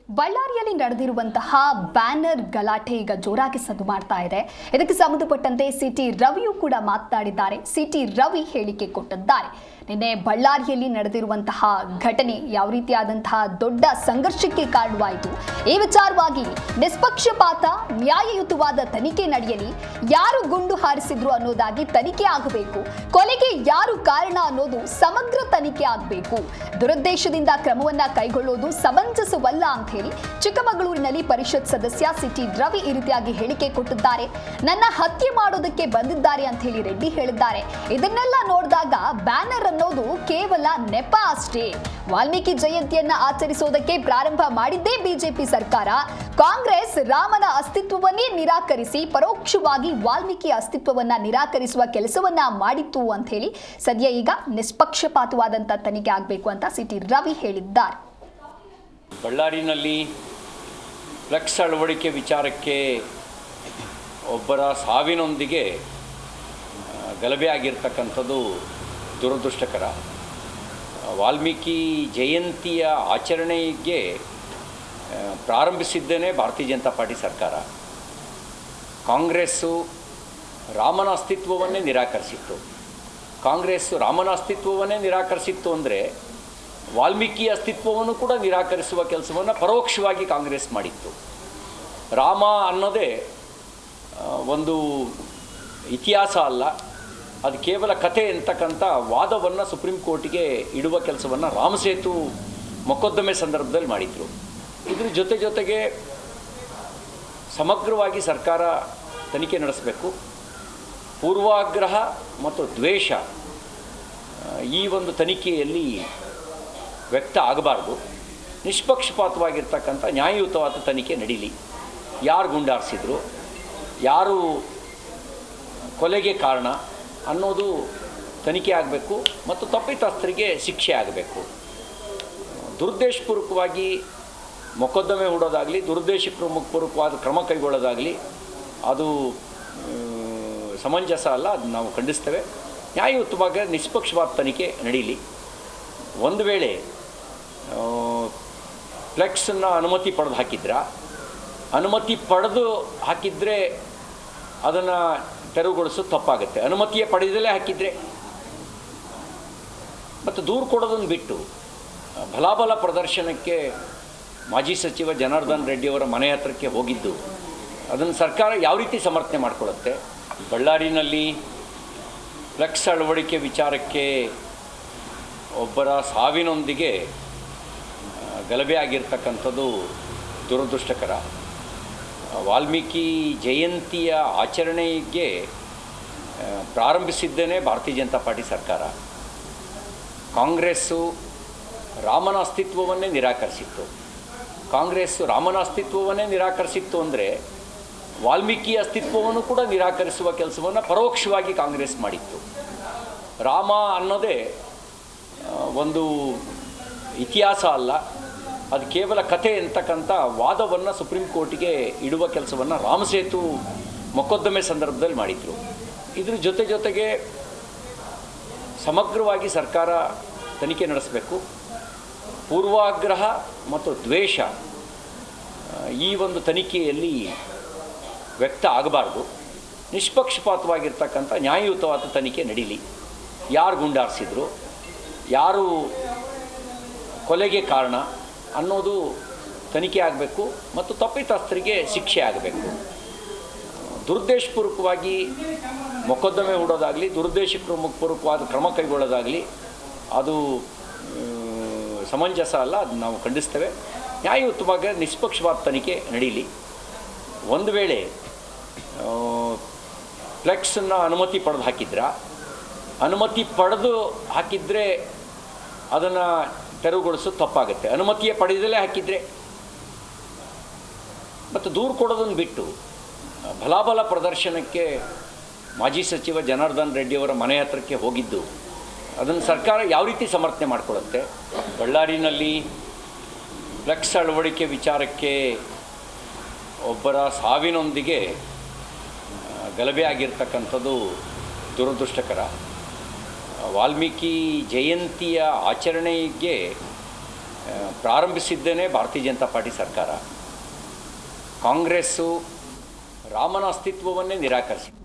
ಬಳ್ಳಾರಿಯಲ್ಲಿ ನಡೆದಿರುವಂತಹ ಬ್ಯಾನರ್ ಗಲಾಟೆ ಈಗ ಜೋರಾಗಿ ಸದ್ದು ಮಾಡ್ತಾ ಇದೆ. ಇದಕ್ಕೆ ಸಂಬಂಧಪಟ್ಟಂತೆ ಸಿಟಿ ರವಿಯು ಕೂಡ ಮಾತನಾಡಿದ್ದಾರೆ. ಸಿಟಿ ರವಿ ಹೇಳಿಕೆ ಕೊಟ್ಟಿದ್ದಾರೆ. ನಿನ್ನೆ ಬಳ್ಳಾರಿಯಲ್ಲಿ ನಡೆದಿರುವಂತಹ ಘಟನೆ ಯಾವ ರೀತಿಯಾದಂತಹ ದೊಡ್ಡ ಸಂಘರ್ಷಕ್ಕೆ ಕಾರಣವಾಯಿತು, ಈ ವಿಚಾರವಾಗಿ ನಿಷ್ಪಕ್ಷಪಾತ ನ್ಯಾಯಯುತವಾದ ತನಿಖೆ ನಡೆಯಲಿ. ಯಾರು ಗುಂಡು ಹಾರಿಸಿದ್ರು ಅನ್ನೋದಾಗಿ ತನಿಖೆ ಆಗಬೇಕು. ಕೊಲೆಗೆ ಯಾರು ಕಾರಣ ಅನ್ನೋದು ಸಮಗ್ರ ತನಿಖೆ ಆಗಬೇಕು. ದುರುದ್ದೇಶದಿಂದ ಕ್ರಮವನ್ನ ಕೈಗೊಳ್ಳೋದು ಸಮಂಜಸವಲ್ಲ ಅಂತ ಹೇಳಿ ಚಿಕ್ಕಮಗಳೂರಿನಲ್ಲಿ ಪರಿಷತ್ ಸದಸ್ಯ ಸಿಟಿ ರವಿ ಈ ರೀತಿಯಾಗಿ ಹೇಳಿಕೆ ಕೊಟ್ಟಿದ್ದಾರೆ. ನನ್ನ ಹತ್ಯೆ ಮಾಡೋದಕ್ಕೆ ಬಂದಿದ್ದಾರೆ ಅಂತ ಹೇಳಿ ರೆಡ್ಡಿ ಹೇಳಿದ್ದಾರೆ. ಇದನ್ನೆಲ್ಲ ನೋಡಿದಾಗ ಬ್ಯಾನರ್ ಅನ್ನೋದು ಕೇವಲ ನೆಪ ಅಷ್ಟೇ. ವಾಲ್ಮೀಕಿ ಜಯಂತಿಯನ್ನ ಆಚರಿಸೋದಕ್ಕೆ ಪ್ರಾರಂಭ ಮಾಡಿದ್ದೇ ಬಿಜೆಪಿ ಸರ್ಕಾರ. ಕಾಂಗ್ರೆಸ್ ರಾಮನ ಅಸ್ತಿತ್ವವನ್ನೇ ನಿರಾಕರಿಸಿ ಪರೋಕ್ಷವಾಗಿ ವಾಲ್ಮೀಕಿ ಅಸ್ತಿತ್ವವನ್ನ ನಿರಾಕರಿಸುವ ಕೆಲಸವನ್ನ ಮಾಡಿತ್ತು ಅಂತ ಹೇಳಿ ಸದ್ಯ ಈಗ ನಿಷ್ಪಕ್ಷಪಾತವಾದಂತ ತನಿಖೆ ಆಗಬೇಕು ಅಂತ ಸಿಟಿ ರವಿ ಹೇಳಿದ್ದಾರೆ. ಬಳ್ಳಾರಿನಲ್ಲಿ ಫ್ಲೆಕ್ಸ್ ಅಳವಡಿಕೆ ವಿಚಾರಕ್ಕೆ ಒಬ್ಬರ ಸಾವಿನೊಂದಿಗೆ ಗಲಭೆ ಆಗಿರ್ತಕ್ಕಂಥದ್ದು ದುರದೃಷ್ಟಕರ. ವಾಲ್ಮೀಕಿ ಜಯಂತಿಯ ಆಚರಣೆಗೆ ಪ್ರಾರಂಭಿಸಿದ್ದೇನೆ ಭಾರತೀಯ ಜನತಾ ಪಾರ್ಟಿ ಸರ್ಕಾರ. ಕಾಂಗ್ರೆಸ್ಸು ರಾಮನ ಅಸ್ತಿತ್ವವನ್ನೇ ನಿರಾಕರಿಸಿತ್ತು. ರಾಮನ ಅಸ್ತಿತ್ವವನ್ನೇ ನಿರಾಕರಿಸಿತ್ತು ಅಂದರೆ ವಾಲ್ಮೀಕಿ ಅಸ್ತಿತ್ವವನ್ನು ಕೂಡ ನಿರಾಕರಿಸುವ ಕೆಲಸವನ್ನು ಪರೋಕ್ಷವಾಗಿ ಕಾಂಗ್ರೆಸ್ ಮಾಡಿತ್ತು. ರಾಮ ಅನ್ನೋದೇ ಒಂದು ಇತಿಹಾಸ ಅಲ್ಲ, ಅದು ಕೇವಲ ಕಥೆ ಅಂತಕ್ಕಂಥ ವಾದವನ್ನು ಸುಪ್ರೀಂ ಕೋರ್ಟಿಗೆ ಇಡುವ ಕೆಲಸವನ್ನು ರಾಮಸೇತು ಮೊಕದ್ದಮೆ ಸಂದರ್ಭದಲ್ಲಿ ಮಾಡಿದರು. ಇದ್ರ ಜೊತೆಗೆ ಸಮಗ್ರವಾಗಿ ಸರ್ಕಾರ ತನಿಖೆ ನಡೆಸಬೇಕು. ಪೂರ್ವಾಗ್ರಹ ಮತ್ತು ದ್ವೇಷ ಈ ಒಂದು ತನಿಖೆಯಲ್ಲಿ ವ್ಯಕ್ತ ಆಗಬಾರ್ದು. ನಿಷ್ಪಕ್ಷಪಾತವಾಗಿರ್ತಕ್ಕಂಥ ನ್ಯಾಯಯುತವಾದ ತನಿಖೆ ನಡೀಲಿ. ಯಾರು ಗುಂಡಾರಿಸಿದ್ರು, ಯಾರು ಕೊಲೆಗೆ ಕಾರಣ ಅನ್ನೋದು ತನಿಖೆ ಆಗಬೇಕು ಮತ್ತು ತಪ್ಪಿತಸ್ಥರಿಗೆ ಶಿಕ್ಷೆ ಆಗಬೇಕು. ದುರುದ್ದೇಶಪೂರ್ವಕವಾಗಿ ಮೊಕದ್ದಮೆ ಹೂಡೋದಾಗಲಿ, ದುರುದ್ದೇಶಪೂರ್ವಕವಾದ ಕ್ರಮ ಕೈಗೊಳ್ಳೋದಾಗಲಿ ಅದು ಸಮಂಜಸ ಅಲ್ಲ. ಅದು ನಾವು ಖಂಡಿಸ್ತೇವೆ. ನ್ಯಾಯಯುತವಾಗಿ ನಿಷ್ಪಕ್ಷಪಾತ ತನಿಖೆ ನಡೀಲಿ. ಒಂದು ವೇಳೆ ಫ್ಲೆಕ್ಸನ್ನು ಅನುಮತಿ ಪಡೆದು ಅನುಮತಿ ಪಡೆದು ಹಾಕಿದರೆ ಅದನ್ನು ತೆರವುಗೊಳಿಸೋದು ತಪ್ಪಾಗುತ್ತೆ. ಅನುಮತಿಯೇ ಪಡೆದಲೇ ಹಾಕಿದರೆ ಮತ್ತು ದೂರು ಕೊಡೋದನ್ನು ಬಿಟ್ಟು ಬಲಾಬಲ ಪ್ರದರ್ಶನಕ್ಕೆ ಮಾಜಿ ಸಚಿವ ಜನಾರ್ದನ್ ರೆಡ್ಡಿಯವರ ಮನೆ ಹತ್ರಕ್ಕೆ ಹೋಗಿದ್ದು ಅದನ್ನು ಸರ್ಕಾರ ಯಾವ ರೀತಿ ಸಮರ್ಥನೆ ಮಾಡಿಕೊಳ್ಳುತ್ತೆ? ಬಳ್ಳಾರಿನಲ್ಲಿ ಫ್ಲೆಕ್ಸ್ ಅಳವಡಿಕೆ ವಿಚಾರಕ್ಕೆ ಒಬ್ಬರ ಸಾವಿನೊಂದಿಗೆ ಗಲಭೆ ಆಗಿರ್ತಕ್ಕಂಥದ್ದು ದುರದೃಷ್ಟಕರ. ವಾಲ್ಮೀಕಿ ಜಯಂತಿಯ ಆಚರಣೆಗೆ ಪ್ರಾರಂಭಿಸಿದ್ದೇನೆ ಭಾರತೀಯ ಜನತಾ ಪಾರ್ಟಿ ಸರ್ಕಾರ. ಕಾಂಗ್ರೆಸ್ಸು ರಾಮನ ಅಸ್ತಿತ್ವವನ್ನೇ ನಿರಾಕರಿಸಿತ್ತು ಅಂದರೆ ವಾಲ್ಮೀಕಿ ಅಸ್ತಿತ್ವವನ್ನು ಕೂಡ ನಿರಾಕರಿಸುವ ಕೆಲಸವನ್ನು ಪರೋಕ್ಷವಾಗಿ ಕಾಂಗ್ರೆಸ್ ಮಾಡಿತ್ತು. ರಾಮ ಅನ್ನೋದೇ ಒಂದು ಇತಿಹಾಸ ಅಲ್ಲ, ಅದು ಕೇವಲ ಕಥೆ ಅಂತಕ್ಕಂಥ ವಾದವನ್ನು ಸುಪ್ರೀಂ ಕೋರ್ಟಿಗೆ ಇಡುವ ಕೆಲಸವನ್ನು ರಾಮಸೇತು ಮೊಕದ್ದಮೆ ಸಂದರ್ಭದಲ್ಲಿ ಮಾಡಿದರು. ಇದ್ರ ಜೊತೆಗೆ ಸಮಗ್ರವಾಗಿ ಸರ್ಕಾರ ತನಿಖೆ ನಡೆಸಬೇಕು. ಪೂರ್ವಾಗ್ರಹ ಮತ್ತು ದ್ವೇಷ ಈ ಒಂದು ತನಿಖೆಯಲ್ಲಿ ವ್ಯಕ್ತ ಆಗಬಾರ್ದು. ನಿಷ್ಪಕ್ಷಪಾತವಾಗಿರ್ತಕ್ಕಂಥ ನ್ಯಾಯಯುತವಾದ ತನಿಖೆ ನಡೀಲಿ. ಯಾರು ಗುಂಡಾರಿಸಿದ್ರು, ಯಾರು ಕೊಲೆಗೆ ಕಾರಣ ಅನ್ನೋದು ತನಿಖೆ ಆಗಬೇಕು ಮತ್ತು ತಪ್ಪಿತಸ್ಥರಿಗೆ ಶಿಕ್ಷೆ ಆಗಬೇಕು. ದುರುದ್ದೇಶಪೂರ್ವಕವಾಗಿ ಮೊಕದ್ದಮೆ ಹೂಡೋದಾಗಲಿ, ದುರುದ್ದೇಶಪೂರ್ವಕವಾದ ಕ್ರಮ ಕೈಗೊಳ್ಳೋದಾಗಲಿ ಅದು ಸಮಂಜಸ ಅಲ್ಲ. ಅದು ನಾವು ಖಂಡಿಸ್ತೇವೆ. ನ್ಯಾಯಯುತವಾಗಿ ನಿಷ್ಪಕ್ಷಪಾತ ತನಿಖೆ ನಡೀಲಿ. ಒಂದು ವೇಳೆ ಫ್ಲೆಕ್ಸನ್ನು ಅನುಮತಿ ಪಡೆದು ಅನುಮತಿ ಪಡೆದು ಹಾಕಿದರೆ ಅದನ್ನು ತೆರವುಗೊಳಿಸೋದು ತಪ್ಪಾಗುತ್ತೆ. ಅನುಮತಿಯೇ ಪಡೆದಲೇ ಹಾಕಿದರೆ ಮತ್ತು ದೂರು ಕೊಡೋದನ್ನು ಬಿಟ್ಟು ಬಲಾಬಲ ಪ್ರದರ್ಶನಕ್ಕೆ ಮಾಜಿ ಸಚಿವ ಜನಾರ್ದನ್ ರೆಡ್ಡಿಯವರ ಮನೆ ಹತ್ರಕ್ಕೆ ಹೋಗಿದ್ದು ಅದನ್ನು ಸರ್ಕಾರ ಯಾವ ರೀತಿ ಸಮರ್ಥನೆ ಮಾಡಿಕೊಳ್ಳುತ್ತೆ? ಬಳ್ಳಾರಿನಲ್ಲಿ ಫ್ಲೆಕ್ಸ್ ಅಳವಡಿಕೆ ವಿಚಾರಕ್ಕೆ ಒಬ್ಬರ ಸಾವಿನೊಂದಿಗೆ ಗಲಭೆ ಆಗಿರ್ತಕ್ಕಂಥದ್ದು ದುರದೃಷ್ಟಕರ. ವಾಲ್ಮೀಕಿ ಜಯಂತಿಯ ಆಚರಣೆಗೆ ಪ್ರಾರಂಭಿಸಿದ್ದೇನೆ ಭಾರತೀಯ ಜನತಾ ಪಾರ್ಟಿ ಸರ್ಕಾರ. ಕಾಂಗ್ರೆಸ್ಸು ರಾಮನ ಅಸ್ತಿತ್ವವನ್ನೇ ನಿರಾಕರಿಸಿದೆ.